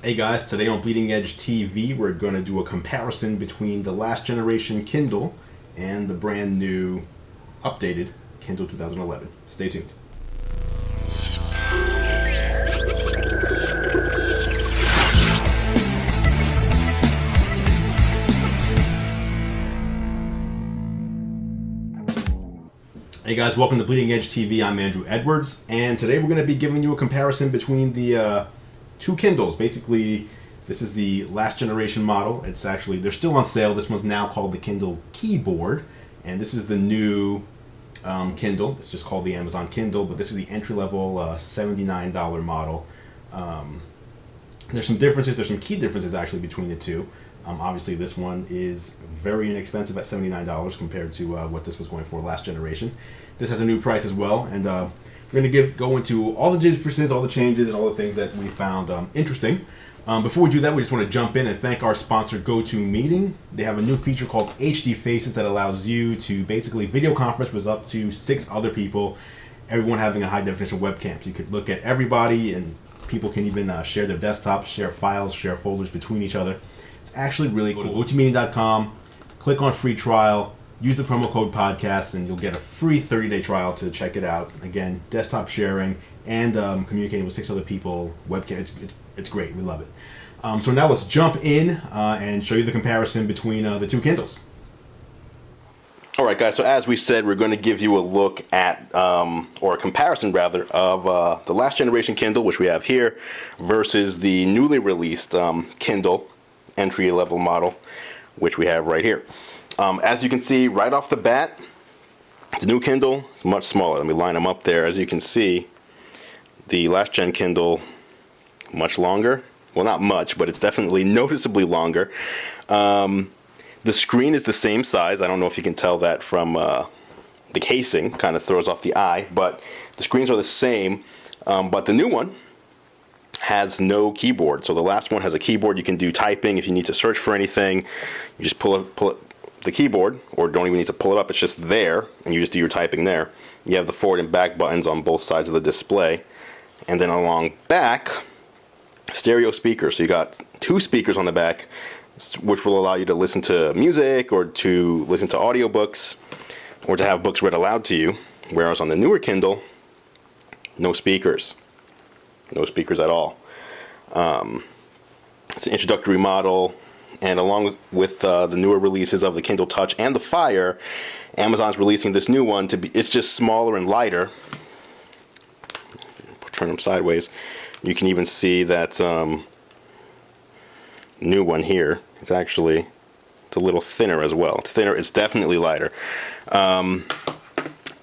Hey guys, today on Bleeding Edge TV, we're going to do a comparison between the last generation Kindle and the brand new, updated Kindle 2011. Stay tuned. Hey guys, welcome to Bleeding Edge TV. I'm Andrew Edwards, and today we're going to be giving you a comparison between the two Kindles. Basically, this is the last generation model. They're still on sale. This one's now called the Kindle Keyboard, and this is the new Kindle. It's just called the Amazon Kindle, but this is the entry-level $79 model. There's some differences. There's some key differences actually between the two. Obviously, this one is very inexpensive at $79 compared to what this was going for last generation. This has a new price as well, and we're going to go into all the differences, all the changes, and all the things that we found interesting. Before we do that, we just want to jump in and thank our sponsor, GoToMeeting. They have a new feature called HD Faces that allows you to basically video conference with up to 6 other people, everyone having a high-definition webcam. So you could look at everybody, and people can even share their desktops, share files, share folders between each other. It's actually really cool. Go to GoToMeeting.com, click on free trial, use the promo code podcast, and you'll get a free 30-day trial to check it out. Again, desktop sharing and communicating with 6 other people, webcam. It's great. We love it. So now let's jump in and show you the comparison between the two Kindles. All right, guys. So as we said, we're going to give you a look at, or a comparison rather, of the last generation Kindle, which we have here, versus the newly released Kindle entry-level model, which we have right here. As you can see right off the bat, the new Kindle is much smaller. Let me line them up there. As you can see, the last gen Kindle, much longer. Well, not much, but it's definitely noticeably longer. The screen is the same size. I don't know if you can tell that from the casing. Kind of throws off the eye, but the screens are the same. But the new one has no keyboard. So the last one has a keyboard. You can do typing if you need to search for anything. You just pull the keyboard, or don't even need to pull it up. It's just there, and you just do your typing there. You have the forward and back buttons on both sides of the display, and then along back, stereo speakers. So you got 2 speakers on the back, which will allow you to listen to music or to listen to audiobooks or to have books read aloud to you. Whereas on the newer Kindle, no speakers. No speakers at all. It's an introductory model, and along with the newer releases of the Kindle Touch and the Fire, Amazon's releasing this new one it's just smaller and lighter. Turn them sideways. You can even see that new one here. It's a little thinner as well. It's thinner. It's definitely lighter.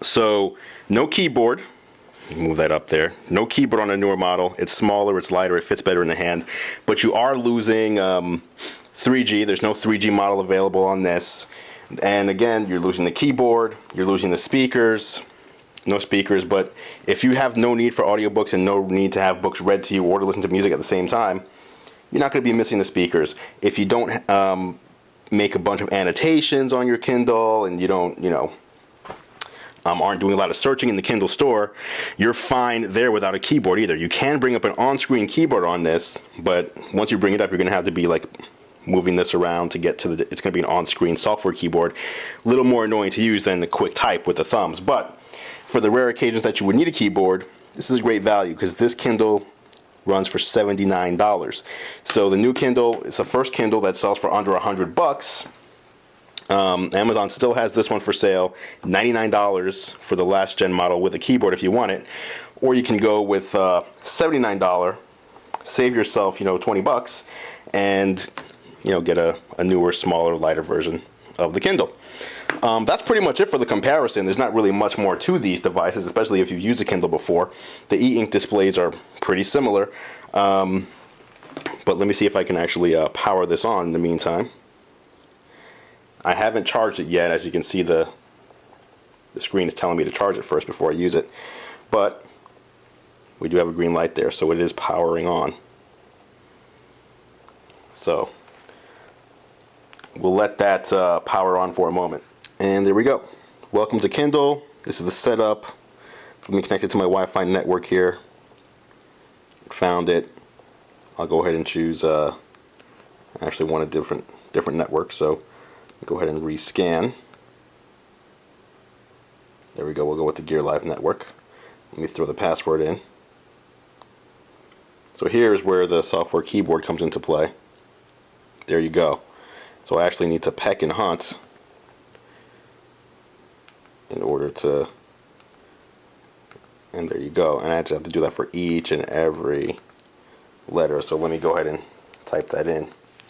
So no keyboard. Move that up there. No keyboard on a newer model. It's smaller, it's lighter, it fits better in the hand. But you are losing 3G. There's no 3G model available on this. And again, you're losing the keyboard, you're losing the speakers. No speakers, but if you have no need for audiobooks and no need to have books read to you or to listen to music at the same time, you're not going to be missing the speakers. If you don't make a bunch of annotations on your Kindle and you don't, aren't doing a lot of searching in the Kindle store, you're fine there without a keyboard either. You can bring up an on-screen keyboard on this, but once you bring it up, you're going to have to be like moving this around to get to it's going to be an on-screen software keyboard. A little more annoying to use than the quick type with the thumbs, but for the rare occasions that you would need a keyboard, this is a great value because this Kindle runs for $79. So the new Kindle is the first Kindle that sells for under $100. Amazon still has this one for sale, $99 for the last gen model with a keyboard if you want it, or you can go with $79, save yourself $20, and get a newer, smaller, lighter version of the Kindle. That's pretty much it for the comparison. There's not really much more to these devices, especially if you've used a Kindle before. The e-ink displays are pretty similar, but let me see if I can actually power this on in the meantime. I haven't charged it yet. As you can see, the screen is telling me to charge it first before I use it. But we do have a green light there, so it is powering on. So we'll let that power on for a moment. And there we go. Welcome to Kindle. This is the setup. Let me connect it to my Wi-Fi network here. Found it. I'll go ahead and choose, I actually want a different network, so go ahead and rescan. There we go, we'll go with the Gear Live network. Let me throw the password in. So here's where the software keyboard comes into play. There you go. So I actually need to peck and hunt in order to, and there you go. And I actually have to do that for each and every letter. So let me go ahead and type that in.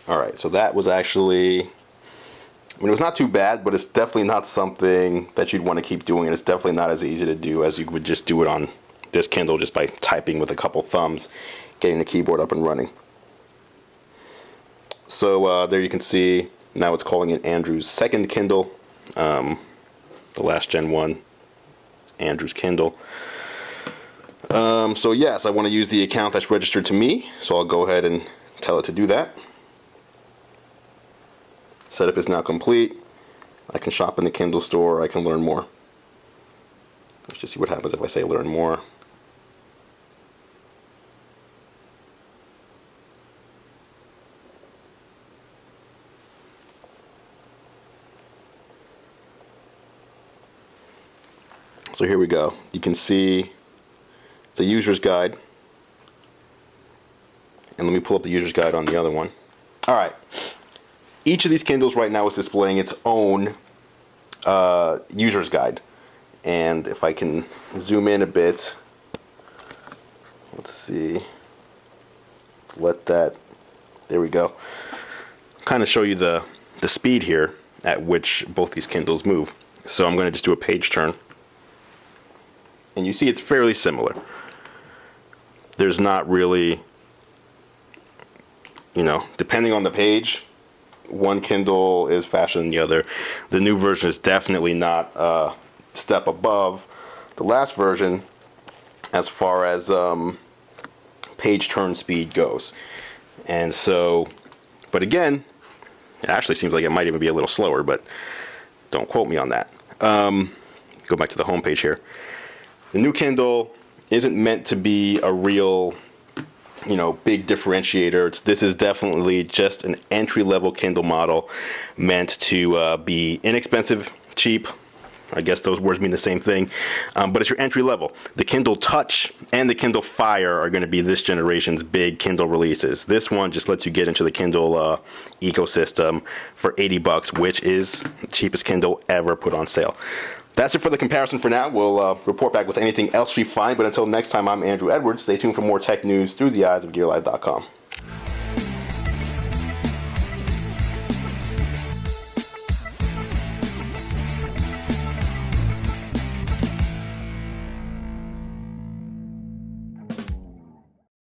Alright, so that was actually, I mean, it was not too bad, but it's definitely not something that you'd want to keep doing, and it's definitely not as easy to do as you would just do it on this Kindle just by typing with a couple thumbs, getting the keyboard up and running. So there you can see, now it's calling it Andru's second Kindle. The last Gen 1, Andru's Kindle. So yes, I want to use the account that's registered to me, so I'll go ahead and tell it to do that. Setup is now complete. I can shop in the Kindle store, I can learn more. Let's just see what happens if I say learn more. So here we go. You can see the user's guide. And let me pull up the user's guide on the other one. Alright. Each of these Kindles right now is displaying its own user's guide. And if I can zoom in a bit, let's see. Let that, there we go. Kind of show you the speed here at which both these Kindles move. So I'm going to just do a page turn. And you see it's fairly similar. There's not really, depending on the page, one Kindle is faster than the other. The new version is definitely not a step above the last version as far as page turn speed goes. And so, but again, it actually seems like it might even be a little slower, but don't quote me on that. Go back to the home page here. The new Kindle isn't meant to be a real, big differentiator. This is definitely just an entry-level Kindle model meant to be inexpensive, cheap. I guess those words mean the same thing, but it's your entry level. The Kindle Touch and the Kindle Fire are going to be this generation's big Kindle releases. This one just lets you get into the Kindle ecosystem for $80, which is the cheapest Kindle ever put on sale. That's it for the comparison for now. We'll report back with anything else we find, but until next time, I'm Andru Edwards. Stay tuned for more tech news through the eyes of GearLive.com.